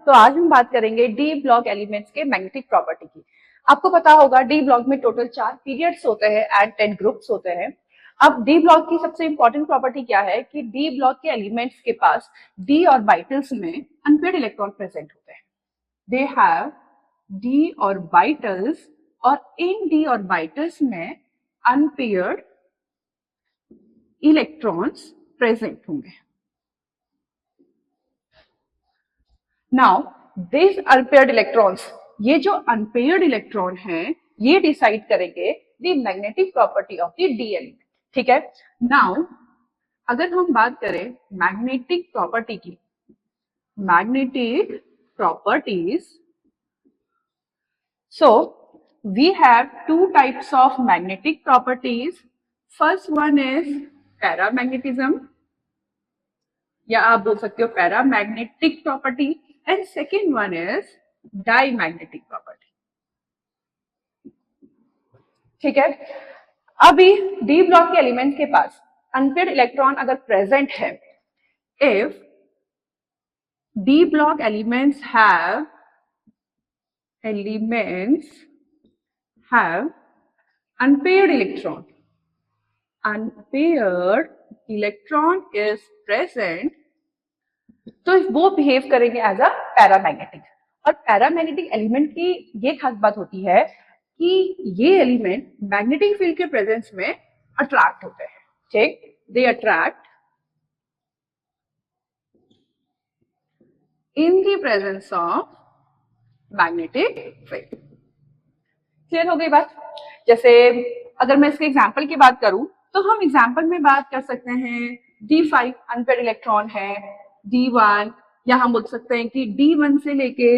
तो आज हम बात करेंगे डी ब्लॉक एलिमेंट्स के मैग्नेटिक प्रॉपर्टी की। आपको पता होगा डी ब्लॉक में टोटल 4 पीरियड्स होते हैं एंड 10 ग्रुप्स होते हैं। अब डी ब्लॉक की सबसे इंपॉर्टेंट प्रॉपर्टी क्या है कि डी ब्लॉक के एलिमेंट्स के पास डी ऑर्बिटल्स में अनपेयर्ड इलेक्ट्रॉन प्रेजेंट होते हैं। दे हैव डी ऑर्बिटल्स और इन डी ऑर्बिटल्स में अनपेयर्ड इलेक्ट्रॉन्स प्रेजेंट होंगे। नाउ दिस अनपेयर्ड इलेक्ट्रॉन्स, ये जो अनपेयर्ड इलेक्ट्रॉन हैं, ये डिसाइड करेंगे the magnetic property of the D element. ठीक है। नाउ अगर हम बात करें मैग्नेटिक प्रॉपर्टी की, magnetic properties, so we have two types of magnetic properties. First one is paramagnetism, या आप बोल सकते हो paramagnetic property, and second one is diamagnetic property. ठीक है। अभी डी ब्लॉक के एलिमेंट के पास अनपेयर्ड इलेक्ट्रॉन अगर प्रेजेंट है, if D block elements have unpaired electron is present, तो वो बिहेव करेंगे एज अ पैरामैग्नेटिक। और पैरामैग्नेटिक एलिमेंट की ये खास बात होती है कि ये एलिमेंट मैग्नेटिक फील्ड के प्रेजेंस में अट्रैक्ट होते हैं। ठीक, they attract in the presence of magnetic field. Clear हो गई बात? जैसे अगर मैं इसके एग्जांपल की बात करूं तो हम एग्जांपल में बात कर सकते हैं D5 अनपेयर्ड इलेक्ट्रॉन है, D1, या हम बोल सकते हैं कि D1 से लेके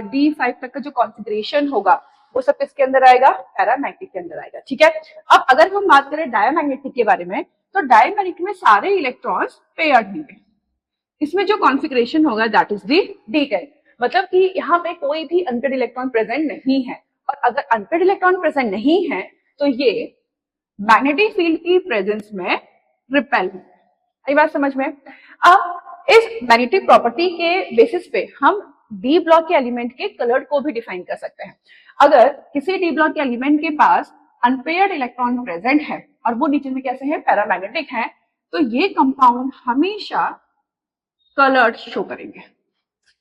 D5 तक का जो कॉन्फ़िगरेशन होगा वो सब किसके अंदर आएगा? पैरामैग्नेटिक के अंदर आएगा। ठीक है। अब अगर हम बात करें डायमैग्नेटिक के बारे में, तो डायमैग्नेटिक में सारे इलेक्ट्रॉन्स पेयर्ड होंगे। इसमें जो कॉन्फ़िगरेशन होगा दैट इज दी D10, मतलब कि यहाँ पे कोई भी अनपेयर्ड इलेक्ट्रॉन प्रेजेंट नहीं है। और अगर अनपेयर्ड इलेक्ट्रॉन प्रेजेंट नहीं है तो ये मैग्नेटिक फील्ड की प्रेजेंस में रिपेल है। ये बात समझ में? अब इस मैग्नेटिक प्रॉपर्टी के बेसिस पे हम डी ब्लॉक के एलिमेंट के कलर को भी डिफाइन कर सकते हैं। अगर किसी डी ब्लॉक के एलिमेंट के पास अनपेयर्ड इलेक्ट्रॉन प्रेजेंट है और वो नीचे में कैसे है? पैरामैग्नेटिक है, तो ये कंपाउंड हमेशा कलर्ड शो करेंगे,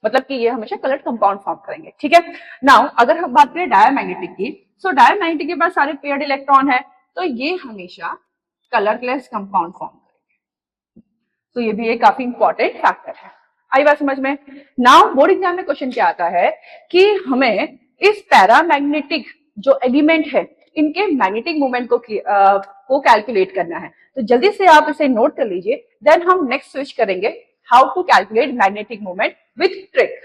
मतलब कि ये हमेशा कलर्ड कंपाउंड फॉर्म करेंगे। ठीक है। नाउ अगर हम बात करें डायमैग्नेटिक की, सो डायमैग्नेटिक के पास सारे पेयर्ड इलेक्ट्रॉन है, तो ये हमेशा कलरलेस कंपाउंड फॉर्म करेंगे। तो ये भी एक काफी इंपॉर्टेंट फैक्टर है। आई बात समझ में? नाउ बोर्ड एग्जाम में क्वेश्चन क्या आता है कि हमें इस पैरामैग्नेटिक जो एलिमेंट है इनके मैग्नेटिक मोमेंट को कैलकुलेट करना है। तो जल्दी से आप इसे नोट कर लीजिए, देन हम नेक्स्ट स्विच करेंगे how to calculate magnetic moment with trick.